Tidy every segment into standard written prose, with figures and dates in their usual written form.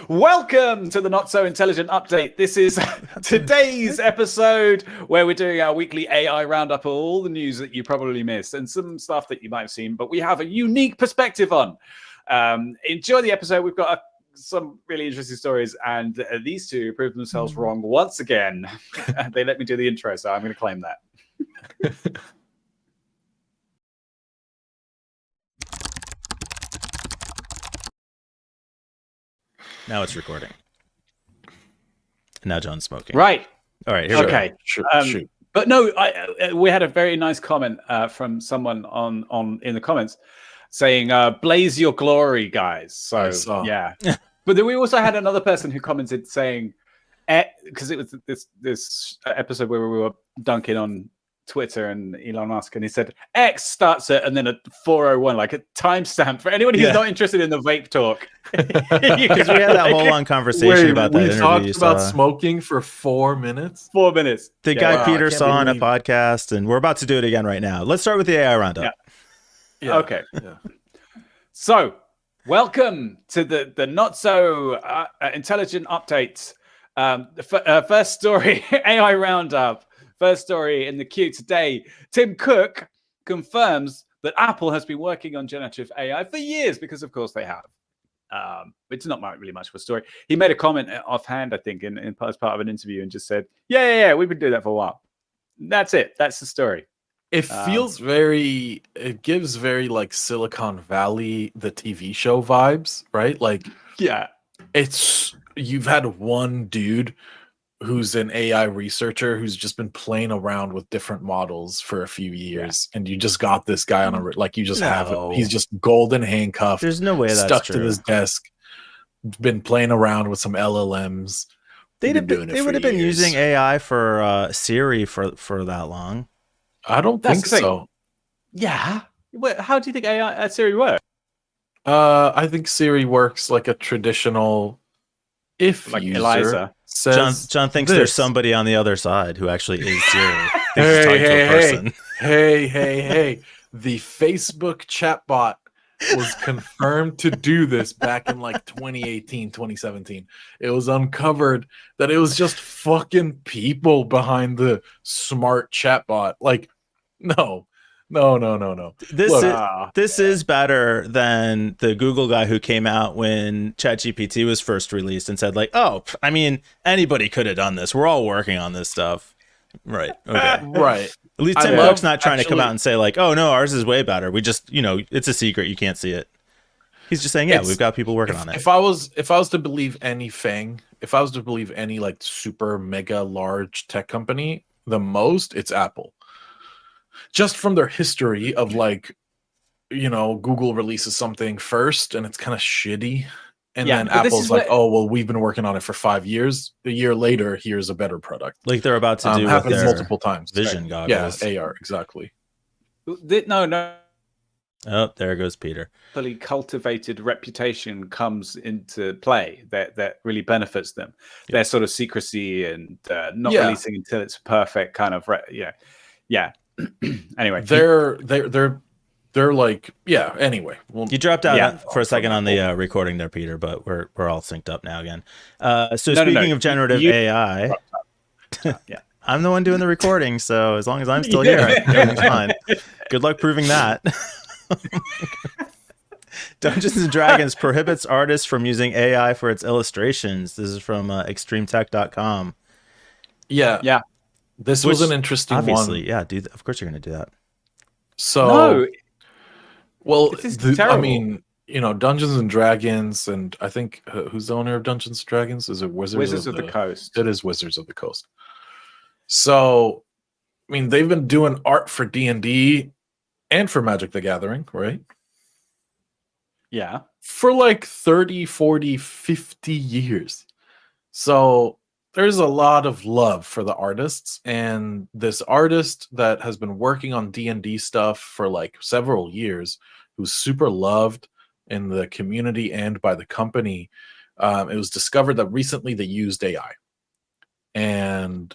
Welcome to the Not So Intelligent Update. This is today's episode where we're doing our weekly AI roundup of all the news that you probably missed and some stuff that you might have seen, but we have a unique perspective on. Enjoy the episode. We've got some really interesting stories, and these two proved themselves wrong once again. They let me do the intro, so I'm going to claim that. Now it's recording. Now John's smoking. Right. All right. Here we Okay. Shoot. But no, we had a very nice comment from someone on in the comments saying, "Blaze your glory, guys." So yeah. But then we also had another person who commented saying, because it was this episode where we were dunking on Twitter and Elon Musk, and he said X starts it and then at 4:01, like a timestamp for anyone who's not interested in the vape talk. Because we had that whole long conversation about that we interview. talked about smoking for 4 minutes. 4 minutes. The guy Peter saw on a podcast, and we're about to do it again right now. Let's start with the AI roundup. Yeah. Okay. Yeah. So, welcome to the Not So Intelligent Update. First story, AI roundup. First story in the queue today. Tim Cook confirms that Apple has been working on generative AI for years, because of course they have. It's not really much of a story. He made a comment offhand, I think, as part of an interview, and just said, yeah, we've been doing that for a while. That's it. That's the story. It feels it gives very like Silicon Valley, the TV show vibes, right? Like, yeah, you've had one dude who's an AI researcher who's just been playing around with different models for a few years, and you just got this guy on he's just golden handcuffed. There's no way that's stuck true. to his desk, been playing around with some LLMs. They would have been using AI for Siri for that long. I don't think so. Yeah. How do you think AI Siri works? I think Siri works like a traditional like user Eliza. Says John thinks there's somebody on the other side who actually is Siri. Hey. The Facebook chatbot was confirmed to do this back in like 2018, 2017. It was uncovered that it was just fucking people behind the smart chatbot. Like, no. This is better than the Google guy who came out when ChatGPT was first released and said, like, oh, I mean, anybody could have done this. We're all working on this stuff. Right. Okay. Right. At least Tim Cook's not trying to come out and say, like, oh, no, ours is way better. We just, it's a secret. You can't see it. He's just saying, we've got people working on it. If I was to believe any like super mega large tech company, it's Apple. Just from their history of like, Google releases something first and it's kind of shitty. And then Apple's like, oh, well, we've been working on it for 5 years. A year later, here's a better product. Like they're about to do happens with multiple times. Vision goggles. Yeah, AR, exactly. No. Oh, there goes Peter. Fully cultivated reputation comes into play that really benefits them. Yeah. Their sort of secrecy and not releasing until it's perfect kind of yeah. Anyway, they're like anyway. You dropped out for a second on the recording there, Peter, but we're all synced up now again. Speaking of generative AI, I'm the one doing the recording, so as long as I'm still here, everything's fine. Good luck proving that. Dungeons and Dragons prohibits artists from using AI for its illustrations. This is from extremetech.com. Yeah. This was an interesting obviously, one. Yeah, dude. Of course you're going to do that. So, well, terrible. I mean, Dungeons and Dragons, and I think who's the owner of Dungeons and Dragons? Is it Wizards of the Coast? It is Wizards of the Coast. So, I mean, they've been doing art for D&D and for Magic the Gathering, right? Yeah. For like 30, 40, 50 years. So there's a lot of love for the artists, and this artist that has been working on D&D stuff for like several years, who's super loved in the community and by the company, it was discovered that recently they used AI. And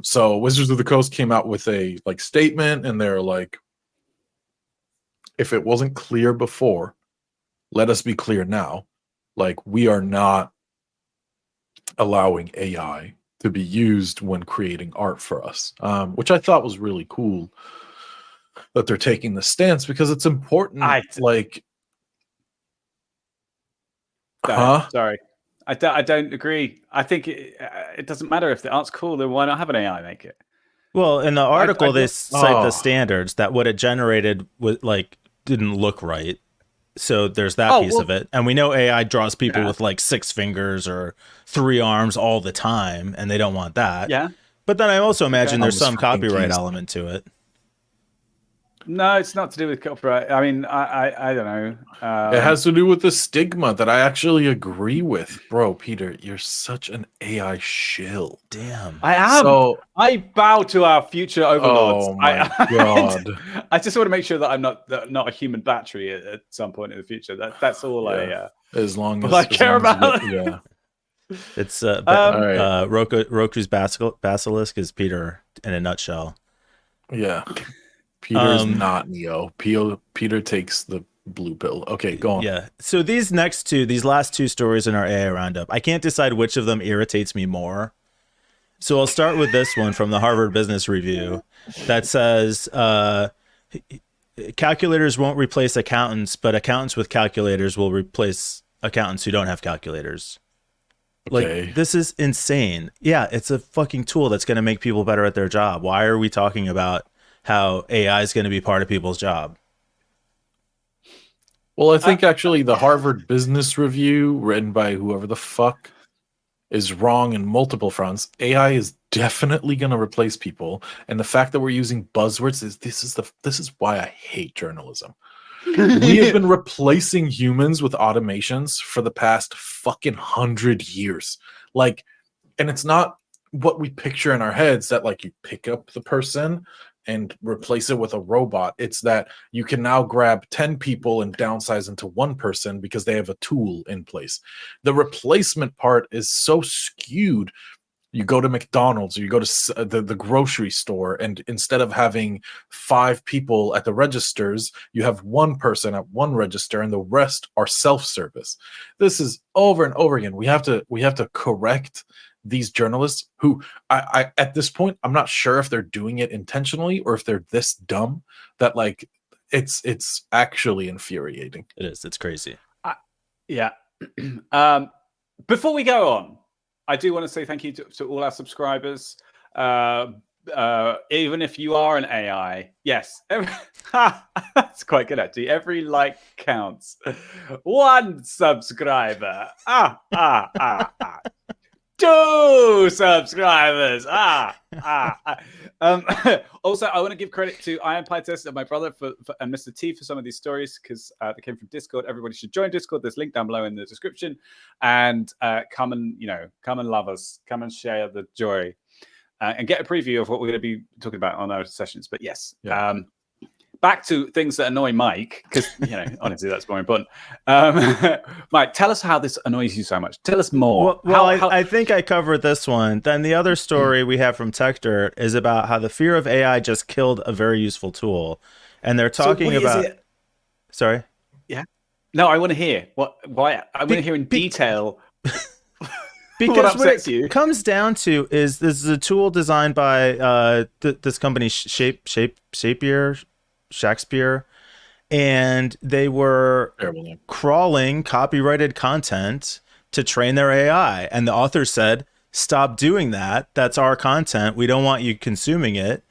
so Wizards of the Coast came out with a statement, and they're like, if it wasn't clear before, let us be clear now. Like, we are not allowing AI to be used when creating art for us, which I thought was really cool that they're taking the stance, because it's important. Sorry. I don't agree. I think it doesn't matter if the art's cool, then why not have an AI make it? Well, in the article, they cite the standards that what it generated was like didn't look right. So there's that piece of it. And we know AI draws people with like 6 fingers or 3 arms all the time, and they don't want that. Yeah. But then I also imagine there's some copyright element to it. No, it's not to do with copyright. I mean, I don't know. It has to do with the stigma that I actually agree with. Bro, Peter, you're such an AI shill. Damn. I am. So, I bow to our future overlords. Oh my God. I just want to make sure that I'm not a human battery at some point in the future. That's all as long as I care about. Yeah. It's Roku's basilisk is Peter in a nutshell. Yeah. Peter's not Neo. Peter takes the blue pill. Okay, go on. Yeah. So these last 2 stories in our AI roundup, I can't decide which of them irritates me more. So I'll start with this one from the Harvard Business Review that says calculators won't replace accountants, but accountants with calculators will replace accountants who don't have calculators. Okay. Like, this is insane. Yeah, it's a fucking tool that's going to make people better at their job. Why are we talking about how AI is going to be part of people's job? Well, I think actually the Harvard Business Review, written by whoever the fuck, is wrong in multiple fronts. AI is definitely going to replace people, and the fact that we're using buzzwords this is why I hate journalism. We have been replacing humans with automations for the past fucking 100 years. Like, and it's not what we picture in our heads that like you pick up the person and replace it with a robot. It's that you can now grab 10 people and downsize into 1 person because they have a tool in place. The replacement part is so skewed. You go to McDonald's or you go to the grocery store, and instead of having 5 people at the registers, you have 1 person at 1 register and the rest are self-service. This is over and over again. We have to correct these journalists who I at this point, I'm not sure if they're doing it intentionally or if they're this dumb that like it's actually infuriating. It is. It's crazy. Yeah. Before we go on, I do want to say thank you to all our subscribers. Even if you are an AI, yes, that's quite good actually. Every like counts. 1 subscriber. 2 subscribers. Also, I want to give credit to Iron Pietis and my brother and Mr. T for some of these stories, because they came from Discord. Everybody should join Discord. There's a link down below in the description, and come and love us. Come and share the joy, and get a preview of what we're going to be talking about on our sessions. But yes. Yeah. Back to things that annoy Mike, because honestly, that's more important. Mike, tell us how this annoys you so much. Tell us more. Well, I think I covered this one. Then the other story we have from TechDirt is about how the fear of AI just killed a very useful tool, and they're talking about. Sorry. Yeah. No, I want to hear why. I want to hear in detail. Because what it comes down to is this is a tool designed by this company Shakespeare, and they were crawling copyrighted content to train their AI, and the author said, stop doing that. That's our content. We don't want you consuming it.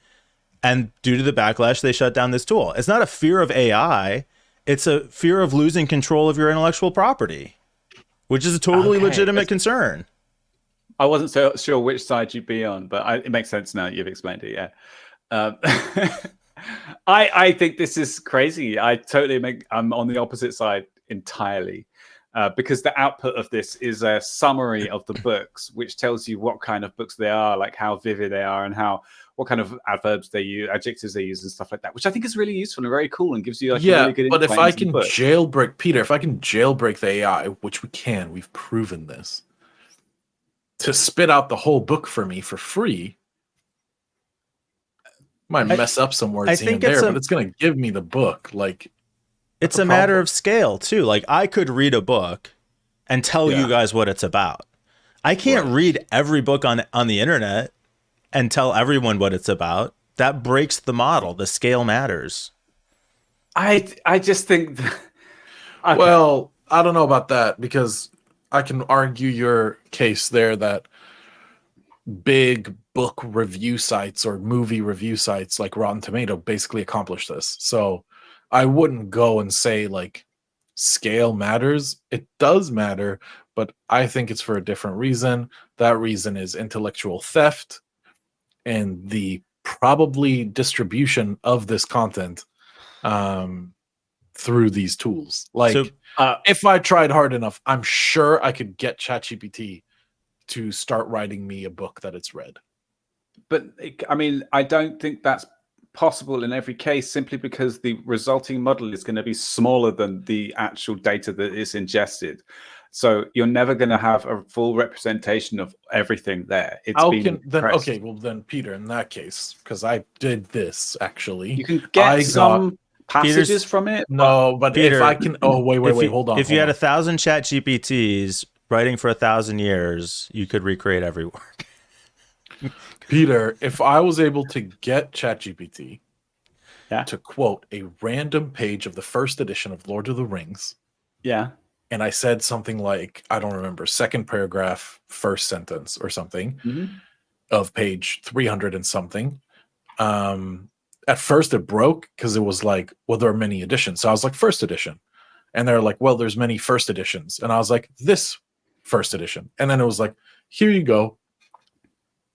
And due to the backlash, they shut down this tool. It's not a fear of AI. It's a fear of losing control of your intellectual property, which is a totally legitimate concern. I wasn't so sure which side you'd be on, but it makes sense now. You've explained it. Yeah. I think this is crazy. I'm on the opposite side entirely, because the output of this is a summary of the books, which tells you what kind of books they are, like how vivid they are, and what kind of adverbs they use, adjectives they use, and stuff like that, which I think is really useful and very cool and gives you like a really good insight. But if I can jailbreak Peter, if I can jailbreak the AI, which we've proven this, to spit out the whole book for me for free. Might mess up some words here and there, but it's going to give me the book. Like, it's a matter of scale too. Like, I could read a book and tell you guys what it's about. I can't read every book on the internet and tell everyone what it's about. That breaks the model. The scale matters. I just think okay. Well, I don't know about that, because I can argue your case there that big book review sites or movie review sites like Rotten Tomato basically accomplish this. So I wouldn't go and say like scale matters. It does matter, but I think it's for a different reason. That reason is intellectual theft and the probably distribution of this content through these tools. Like, so, if I tried hard enough, I'm sure I could get ChatGPT to start writing me a book that it's read. But I mean, I don't think that's possible in every case, simply because the resulting model is going to be smaller than the actual data that is ingested. So you're never going to have a full representation of everything there. Okay, well then, Peter, in that case, because I did this actually, you can get some passages from it. No, but Peter, if I can, wait, hold on. If you had 1,000 ChatGPTs writing for 1,000 years, you could recreate every work. Peter, if I was able to get ChatGPT to quote a random page of the first edition of Lord of the Rings, and I said something like, I don't remember, second paragraph, first sentence or something of page 300 and something. At first it broke because it was like, well, there are many editions. So I was like, first edition. And they're like, well, there's many first editions. And I was like, this first edition. And then it was like, here you go.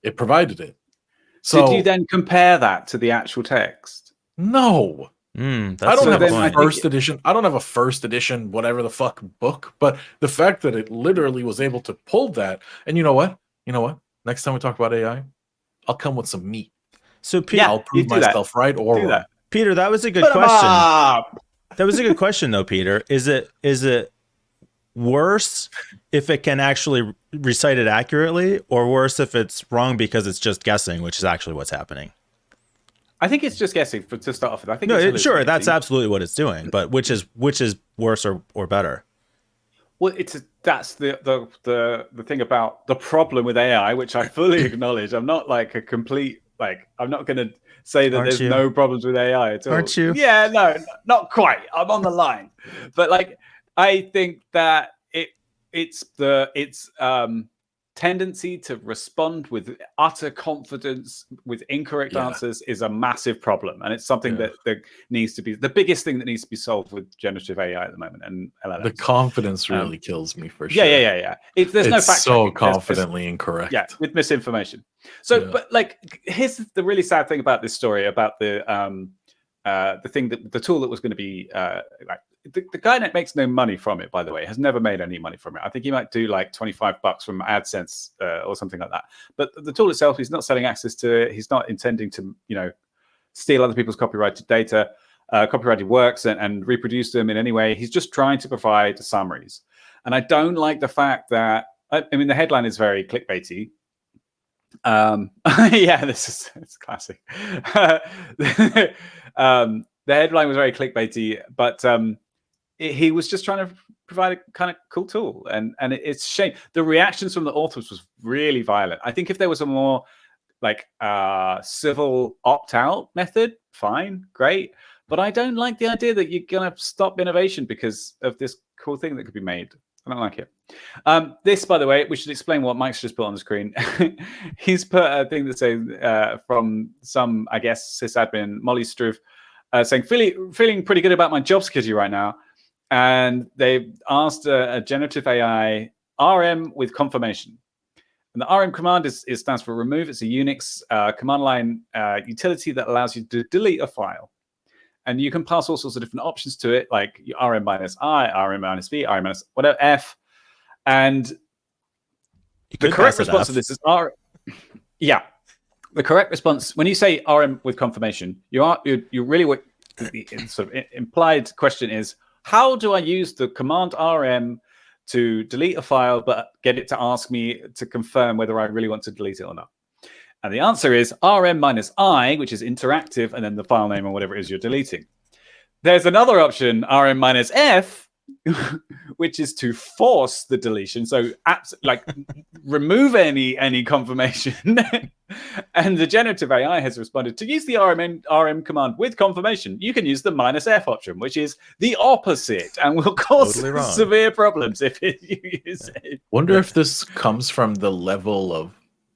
It provided it. So did you then compare that to the actual text? No. I don't have a first edition. I don't have a first edition, whatever the fuck book. But the fact that it literally was able to pull that, and you know what? Next time we talk about AI, I'll come with some meat. So Peter, I'll prove myself right or wrong. Peter, that was a good question. That was a good question, though, Peter. Is it worse if it can actually recite it accurately, or worse if it's wrong because it's just guessing, which is actually what's happening? I think it's just guessing to start off with. I think sure, that's absolutely what it's doing. But which is worse or better? Well, that's the thing about the problem with AI, which I fully acknowledge. I'm not like a complete I'm not going to say that there's no problems with AI at all. Aren't you? Yeah, no, not quite. I'm on the line, but I think that it's tendency to respond with utter confidence with incorrect answers is a massive problem, and it's something that needs to be the biggest thing that needs to be solved with generative AI at the moment. And LLMs. The confidence really kills me for sure. Yeah. There's no fact so confidently incorrect. Yeah, with misinformation. So, but here's the really sad thing about this story about the thing that the tool that was going to be the guy that makes no money from it, by the way, has never made any money from it. I think he might do like $25 from AdSense or something like that. But the tool itself, he's not selling access to it. He's not intending to, steal other people's copyrighted data, copyrighted works and reproduce them in any way. He's just trying to provide summaries. And I don't like the fact that, I mean, the headline is very clickbaity. It's classic. The headline was very clickbaity, but he was just trying to provide a kind of cool tool, and it's a shame. The reactions from the authors was really violent. I think if there was a more civil opt-out method, fine, great. But I don't like the idea that you're gonna stop innovation because of this cool thing that could be made. I don't like it. This, by the way, we should explain what Mike's just put on the screen. He's put a thing that says from some, I guess, sysadmin, Molly Struve, saying, feeling pretty good about my job security right now. And they asked a generative AI RM with confirmation. And the RM command stands for remove. It's a Unix command line utility that allows you to delete a file. And you can pass all sorts of different options to it, like RM minus I, RM minus V, RM minus whatever, F. And the correct response to this is R. Yeah. The correct response, when you say RM with confirmation, you're really what the sort of implied question is, how do I use the command RM to delete a file, but get it to ask me to confirm whether I really want to delete it or not? And the answer is RM minus I, which is interactive, and then the file name or whatever it is you're deleting. There's another option, RM minus F, which is to force the deletion. So remove any confirmation. And the generative AI has responded to use the RM command with confirmation. You can use the -F option, which is the opposite and will cause severe problems if you use it. Wonder if this comes from the level of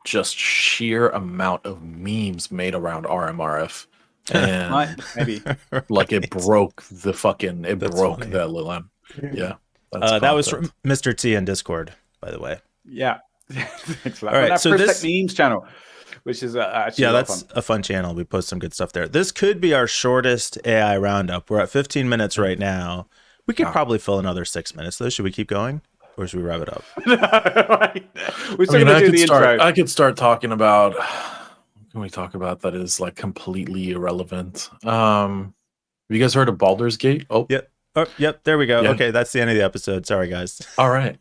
just sheer amount of memes made around RMRF. And maybe like it broke the fucking broke the LLM. Yeah. That was from Mr. T in Discord, by the way. Yeah. All right. So this memes channel, which is actually that's a fun channel. We post some good stuff there. This could be our shortest AI roundup. We're at 15 minutes right now. We could probably fill another 6 minutes though. Should we keep going? Or should we wrap it up? We're still gonna do the intro. I could start talking about. What can we talk about that is like completely irrelevant? Have you guys heard of Baldur's Gate? Yep. Oh, yep. There we go. Yeah. Okay, that's the end of the episode. Sorry, guys. All right.